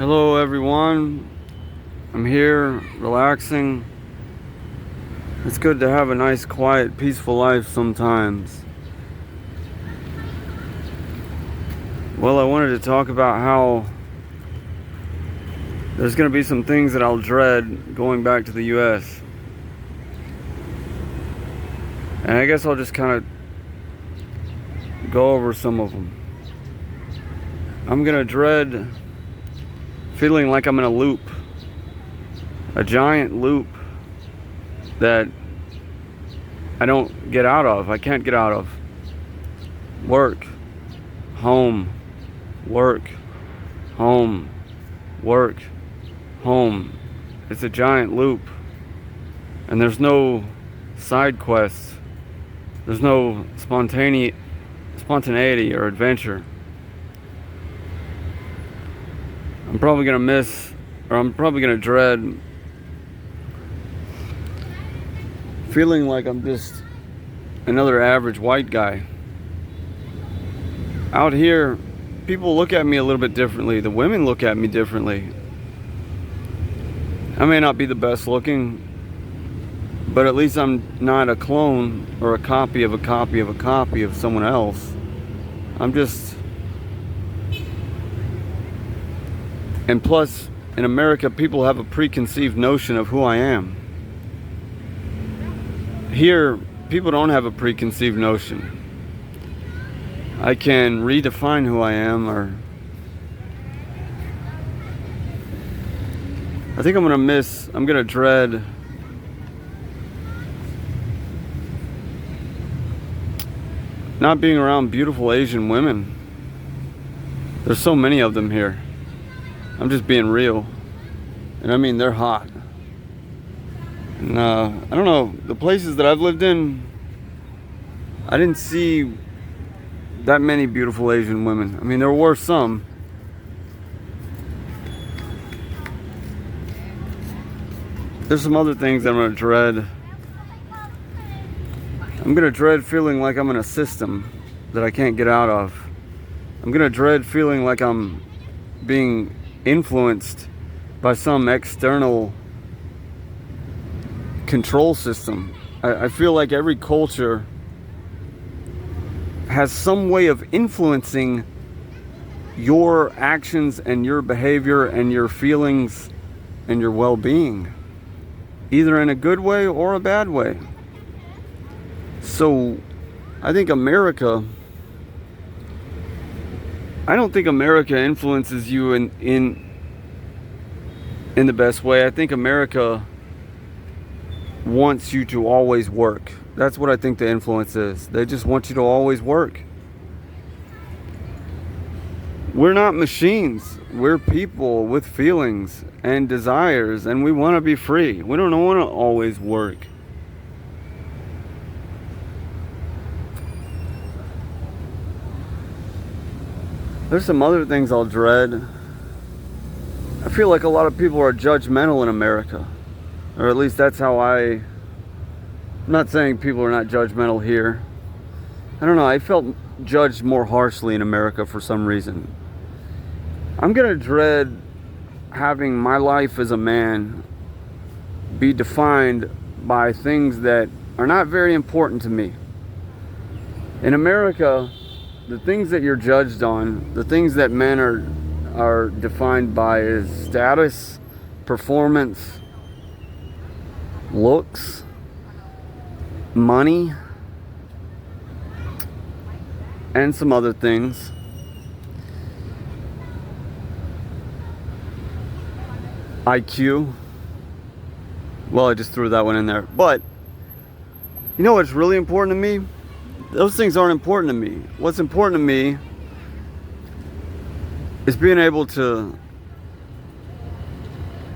Hello everyone, I'm here relaxing. It's good to have a nice, quiet, peaceful life sometimes. Well, I wanted to talk about how there's going to be some things that I'll dread going back to the US. And I guess I'll just kind of go over some of them. I'm going to dread feeling like I'm in a loop, a giant loop that I don't get out of. I can't get out of. Work, home, work, home, work, home. It's a giant loop, and there's no side quests. There's no spontaneity or adventure. I'm probably going to dread feeling like I'm just another average white guy. Out here, people look at me a little bit differently. The women look at me differently. I may not be the best looking, but at least I'm not a clone or a copy of a copy of a copy of someone else. And plus, in America, people have a preconceived notion of who I am. Here, people don't have a preconceived notion. I can redefine who I am, or I think I'm gonna dread not being around beautiful Asian women. There's so many of them here. I'm just being real. And I mean, they're hot. And I don't know, the places that I've lived in, I didn't see that many beautiful Asian women. I mean, there were some. There's some other things I'm gonna dread. I'm gonna dread feeling like I'm in a system that I can't get out of. I'm gonna dread feeling like I'm being influenced by some external control system. I feel like every culture has some way of influencing your actions and your behavior and your feelings and your well-being, either in a good way or a bad way. So I don't think America influences you in the best way. I think America wants you to always work. That's what I think the influence is. They just want you to always work. We're not machines. We're people with feelings and desires, and we want to be free. We don't want to always work. There's some other things I'll dread. I feel like a lot of people are judgmental in America. Or at least that's how I'm not saying people are not judgmental here. I don't know, I felt judged more harshly in America for some reason. I'm gonna dread having my life as a man be defined by things that are not very important to me. In America, the things that you're judged on, the things that men are defined by is status, performance, looks, money, and some other things. IQ. Well, I just threw that one in there. But you know what's really important to me? Those things aren't important to me. What's important to me is being able to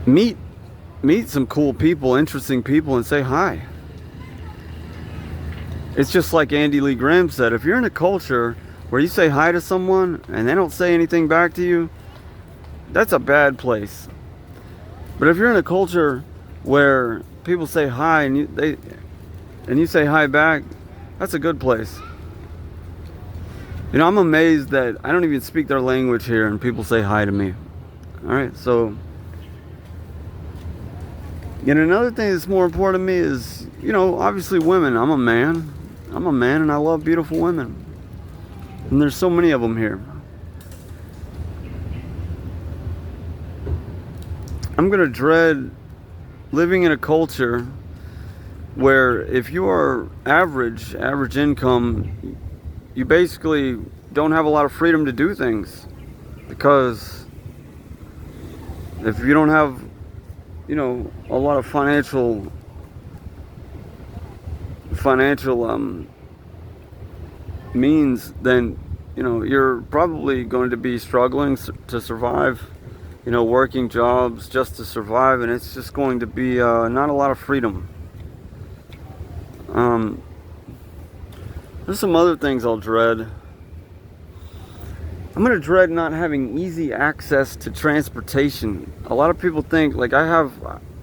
meet some cool people, interesting people, and say hi. It's just like Andy Lee Graham said, if you're in a culture where you say hi to someone and they don't say anything back to you, that's a bad place. But if you're in a culture where people say hi and you say hi back, that's a good place. You know, I'm amazed that I don't even speak their language here and people say hi to me. All right, so, and another thing that's more important to me is, obviously women. I'm a man. And I love beautiful women. And there's so many of them here. I'm going to dread living in a culture where if you are average income, you basically don't have a lot of freedom to do things. Because if you don't have, a lot of financial means, then, you're probably going to be struggling to survive, working jobs just to survive, and it's just going to be not a lot of freedom. There's some other things I'll dread. I'm going to dread not having easy access to transportation. A lot of people think, right now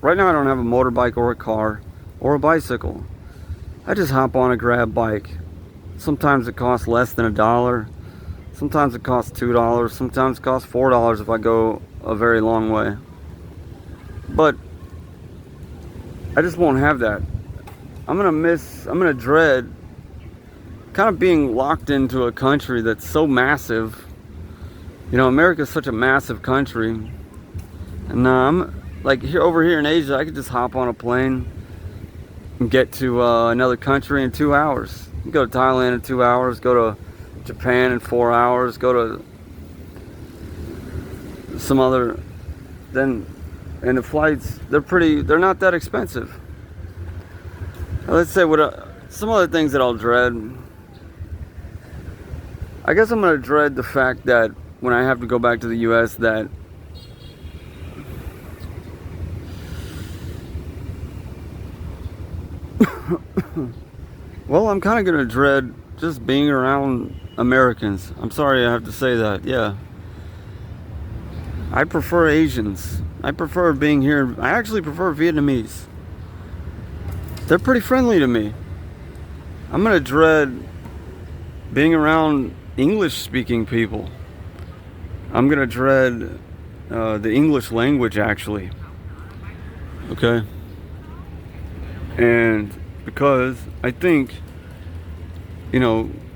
I don't have a motorbike or a car or a bicycle. I just hop on a grab bike. Sometimes it costs less than $1. Sometimes it costs $2. Sometimes it costs $4 if I go a very long way. But I just won't have that. I'm going to dread kind of being locked into a country that's so massive. America's such a massive country. And I'm over here in Asia, I could just hop on a plane and get to another country in 2 hours. You go to Thailand in 2 hours, go to Japan in 4 hours, go to some other, and the flights, they're not that expensive. Let's say some other things that I'll dread. I guess I'm going to dread the fact that when I have to go back to the US that well, I'm kind of going to dread just being around Americans. I'm sorry I have to say that. Yeah. I prefer Asians. I prefer being here. I actually prefer Vietnamese. They're pretty friendly to me. I'm going to dread being around English-speaking people. I'm going to dread the English language, actually. Okay? And because I think,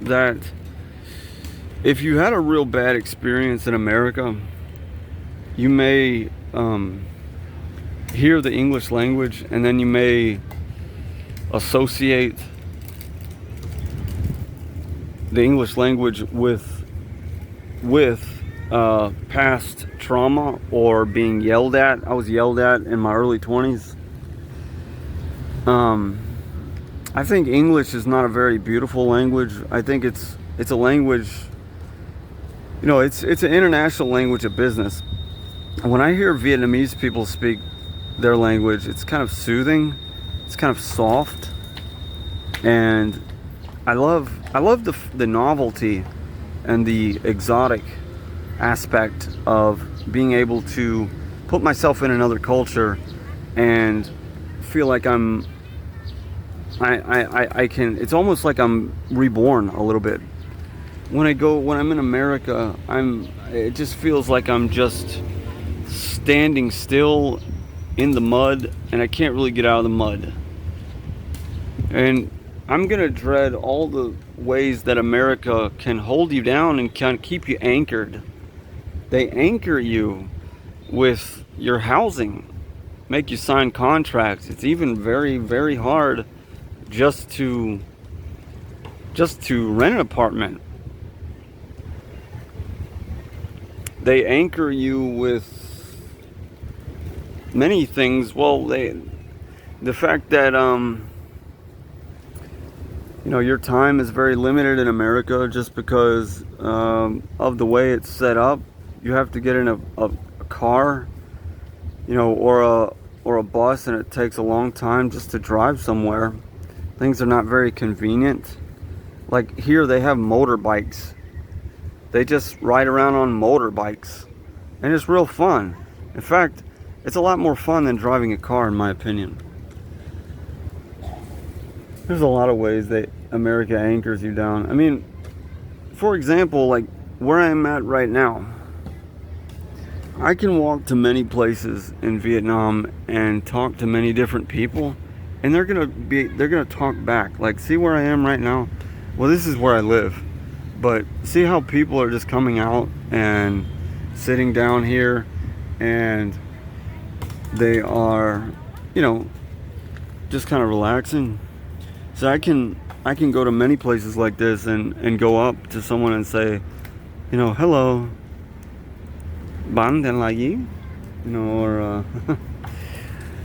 that if you had a real bad experience in America, you may hear the English language and then you may associate the English language with past trauma or being yelled at. I was yelled at in my early 20s. I think English is not a very beautiful language. I think it's a language, it's an international language of business. When I hear Vietnamese people speak their language, it's kind of soothing, it's kind of soft, and I love the novelty and the exotic aspect of being able to put myself in another culture and feel like I can, it's almost like I'm reborn a little bit. When I'm in America, it just feels like I'm just standing still in the mud and I can't really get out of the mud. And I'm gonna dread all the ways that America can hold you down and kind of keep you anchored. They anchor you with your housing, make you sign contracts. It's even very, very hard just to rent an apartment. They anchor you with many things. Well, the fact that your time is very limited in America just because of the way it's set up. You have to get in a car, or a bus, and it takes a long time just to drive somewhere. Things are not very convenient. Like here, they have motorbikes. They just ride around on motorbikes, and it's real fun. In fact, it's a lot more fun than driving a car, in my opinion. There's a lot of ways that America anchors you down. I mean, for example, like where I'm at right now, I can walk to many places in Vietnam and talk to many different people, and they're gonna talk back. Like, see where I am right now? Well, this is where I live, but see how people are just coming out and sitting down here, and they are, just kind of relaxing. So I can go to many places like this and go up to someone and say, hello, bạn tên là gì? Or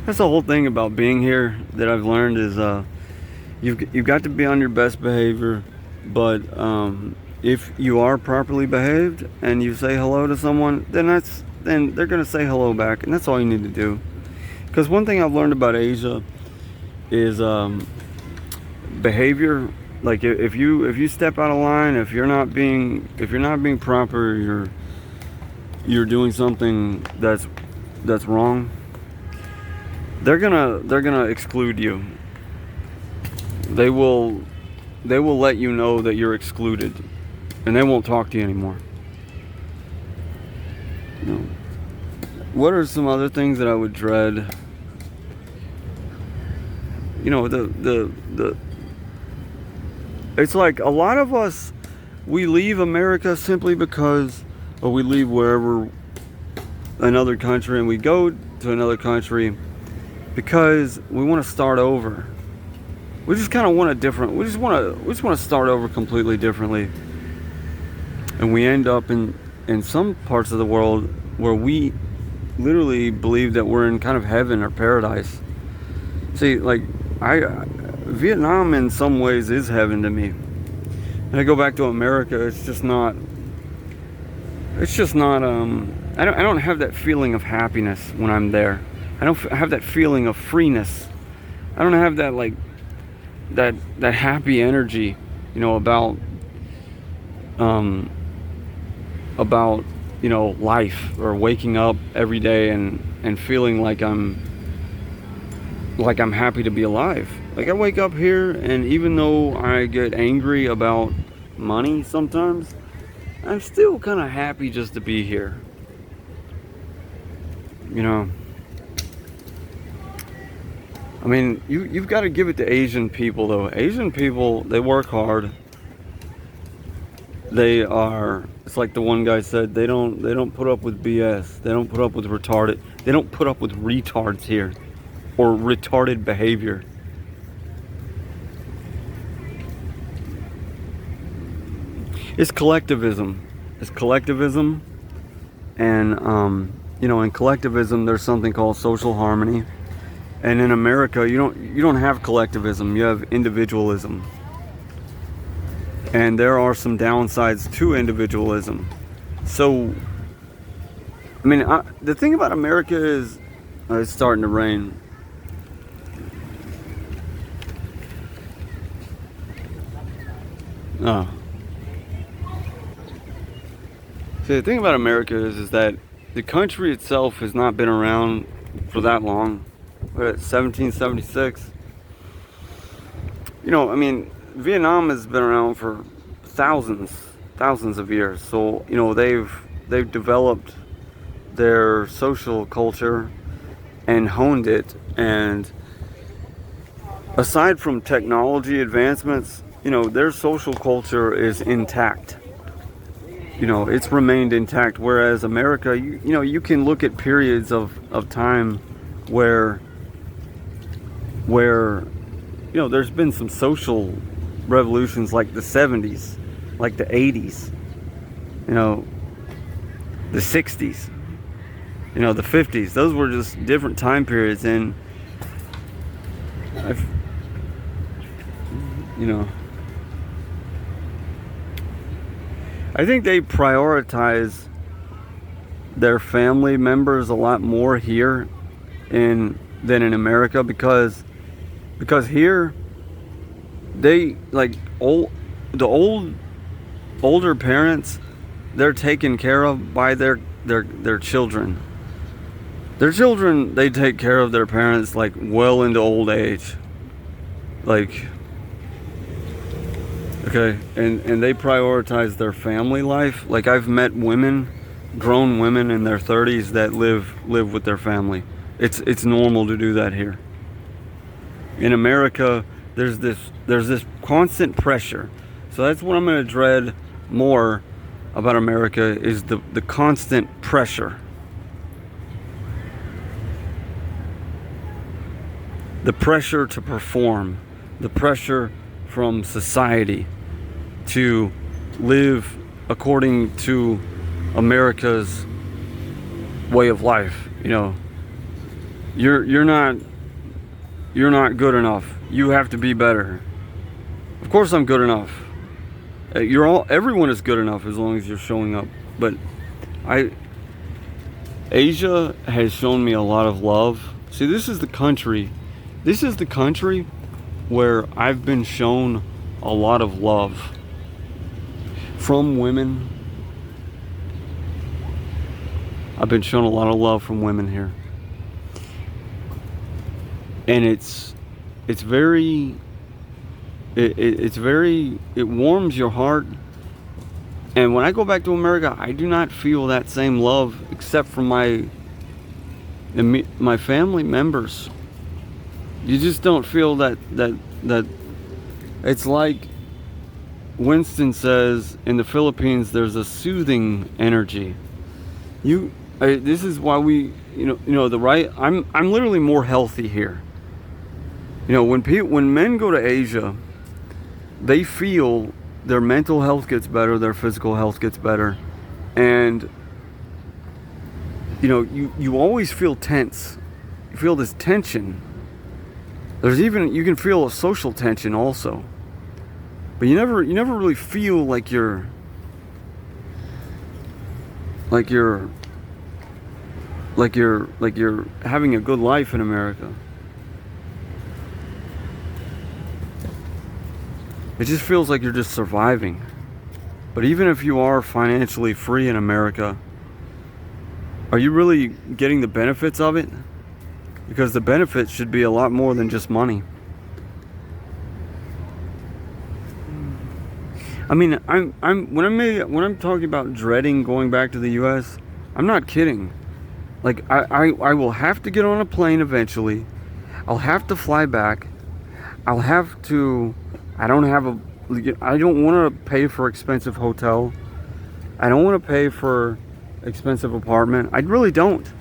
that's the whole thing about being here that I've learned is you've got to be on your best behavior, but if you are properly behaved and you say hello to someone, then they're gonna say hello back, and that's all you need to do. Because one thing I've learned about Asia is behavior. Like if you step out of line, if you're not being proper, you're doing something that's wrong, they're gonna exclude you. They will let you know that you're excluded, and they won't talk to you anymore. What are some other things that I would dread? It's like a lot of us, we leave America simply because, or we leave wherever, another country, and we go to another country because we want to start over. We just kind of want we just want to start over completely differently. And we end up in some parts of the world where we literally believe that we're in kind of heaven or paradise. See, like Vietnam in some ways is heaven to me. And I go back to America, it's just not I don't have that feeling of happiness when I'm there. I don't have that feeling of freeness. I don't have that that happy energy, about life, or waking up every day and feeling like I'm happy to be alive. Like, I wake up here, and even though I get angry about money sometimes, I'm still kind of happy just to be here. I mean, you've got to give it to Asian people, though. Asian people, they work hard. It's like the one guy said, they don't put up with BS. They don't put up with retarded. They don't put up with retards here, or retarded behavior. It's collectivism. And in collectivism, there's something called social harmony. And in America, you don't have collectivism. You have individualism. And there are some downsides to individualism. So, I mean, the thing about America is, it's starting to rain. Oh. See, the thing about America is that the country itself has not been around for that long. We're at 1776. I mean, Vietnam has been around for thousands of years. So, they've developed their social culture and honed it. And aside from technology advancements, their social culture is intact. It's remained intact. Whereas America, you can look at periods of time where there's been some social revolutions, like the 70s, like the 80s, the 60s, the 50s. Those were just different time periods. And I think they prioritize their family members a lot more here than in America, because here they older parents, they're taken care of by their children. Their children, they take care of their parents like well into old age. Like, okay, and they prioritize their family life. Like, I've met women grown women in their 30s that live with their family. It's normal to do that here. In America, there's this constant pressure. So that's what I'm going to dread more about America, is the constant pressure. The pressure to perform, the pressure from society to live according to America's way of life. You know, you're not good enough. You have to be better. Of course I'm good enough. Everyone is good enough as long as you're showing up. But Asia has shown me a lot of love. See, this is the country where I've been shown a lot of love from women. I've been shown a lot of love from women here. And it warms your heart. And when I go back to America, I do not feel that same love, except from my family members. You just don't feel that it's like Winston says, in the Philippines there's a soothing energy. This is why I'm literally more healthy here. You know, when men go to Asia, they feel their mental health gets better, their physical health gets better, and you know, you always feel tense. You feel this tension. You can feel a social tension also, but you never really feel like you're having a good life in America. It just feels like you're just surviving. But even if you are financially free in America, are you really getting the benefits of it? Because the benefits should be a lot more than just money. I mean, when I'm talking about dreading going back to the US, I'm not kidding. Like, I will have to get on a plane eventually. I'll have to fly back. I don't want to pay for expensive hotel. I don't want to pay for expensive apartment. I really don't.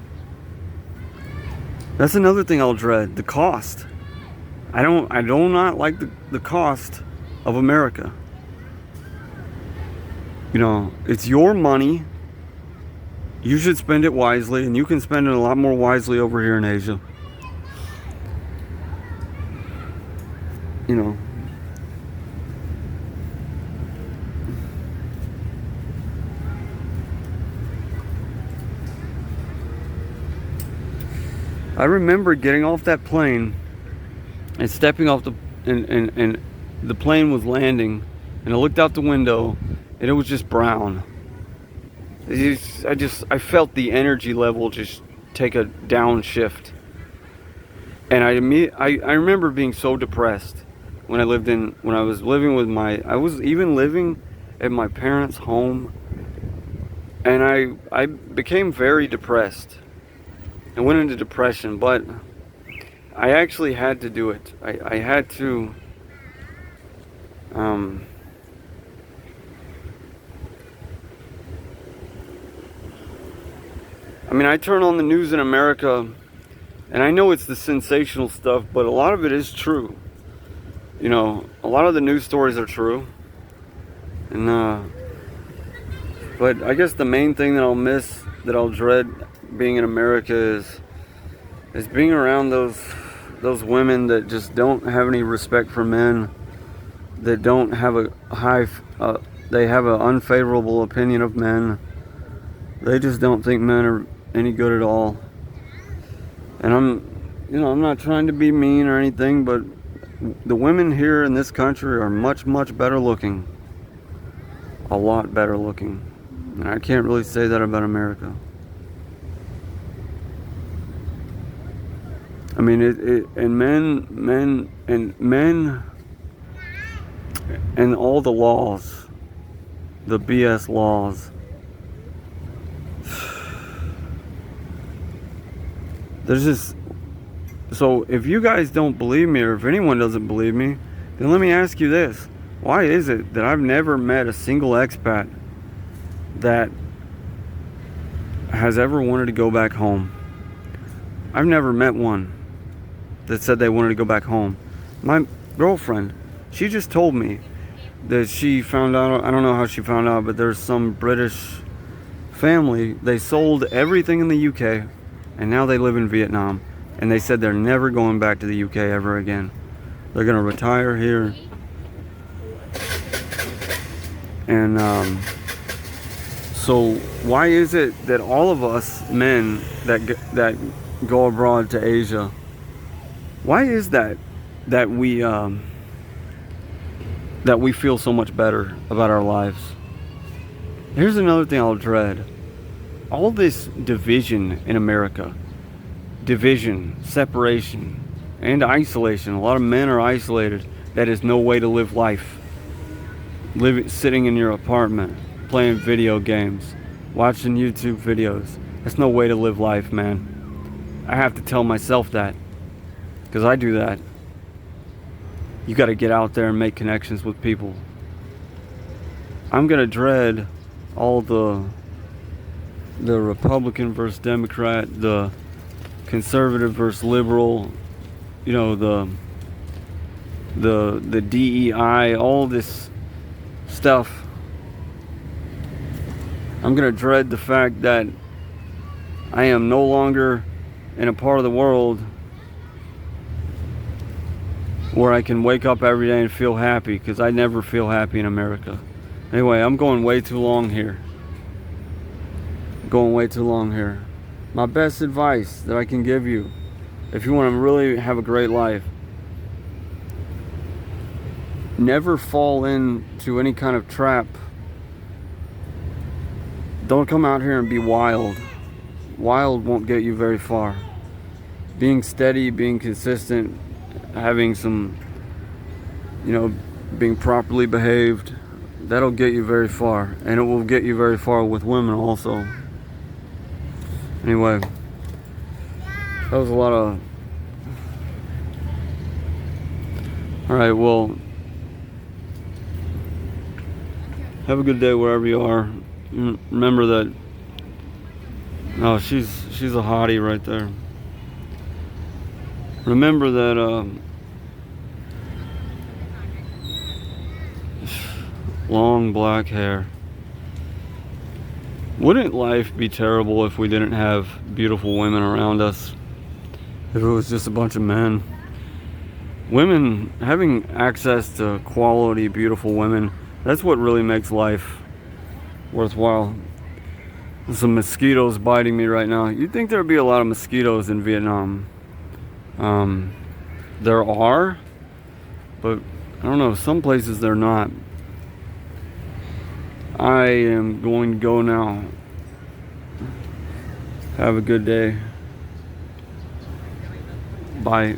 That's another thing I'll dread, the cost. I do not like the cost of America. You know, it's your money. You should spend it wisely, and you can spend it a lot more wisely over here in Asia. You know. I remember getting off that plane and stepping off and the plane was landing, and I looked out the window and it was just brown. I felt the energy level just take a downshift, and I remember being so depressed when I was even living at my parents' home, and I became very depressed. I went into depression, but I actually had to do it. I had to I mean, I turn on the news in America, and I know it's the sensational stuff, but a lot of it is true. You know, a lot of the news stories are true. And but I guess the main thing that I'll dread being in America is being around those women that just don't have any respect for men, that don't have they have an unfavorable opinion of men. They just don't think men are any good at all. And I'm not trying to be mean or anything, but the women here in this country are much, much better looking. A lot better looking. And I can't really say that about America. I mean, and men and all the laws, the BS laws, There's just, so if you guys don't believe me, or if anyone doesn't believe me, then let me ask you this. Why is it that I've never met a single expat that has ever wanted to go back home? I've never met one that said they wanted to go back home. My girlfriend, she just told me that she found out, I don't know how she found out, but there's some British family, they sold everything in the UK, and now they live in Vietnam, and they said they're never going back to the UK ever again. They're gonna retire here. And so why is it that all of us men that go abroad to Asia, why is that we feel so much better about our lives? Here's another thing I'll dread. All this division in America, division, separation, and isolation. A lot of men are isolated. That is no way to live life. Sitting in your apartment, playing video games, watching YouTube videos. That's no way to live life, man. I have to tell myself that, because I do that. You got to get out there and make connections with people. I'm gonna dread all the Republican versus Democrat, the conservative versus liberal, you know, the DEI, all this stuff. I'm gonna dread the fact that I am no longer in a part of the world where I can wake up every day and feel happy, because I never feel happy in America. Anyway, I'm going way too long here. My best advice that I can give you, if you want to really have a great life, never fall into any kind of trap. Don't come out here and be wild. Wild won't get you very far. Being steady, being consistent, having some, being properly behaved, that'll get you very far. And it will get you very far with women also. Anyway, that was a lot of... Alright, well, have a good day wherever you are. Remember that... Oh, she's a hottie right there. Remember that long black hair. Wouldn't life be terrible if we didn't have beautiful women around us? If it was just a bunch of men? Women, having access to quality, beautiful women, that's what really makes life worthwhile. There's some mosquitoes biting me right now. You'd think there'd be a lot of mosquitoes in Vietnam. There are, but I don't know, some places they're not. I am going to go now. Have a good day. Bye.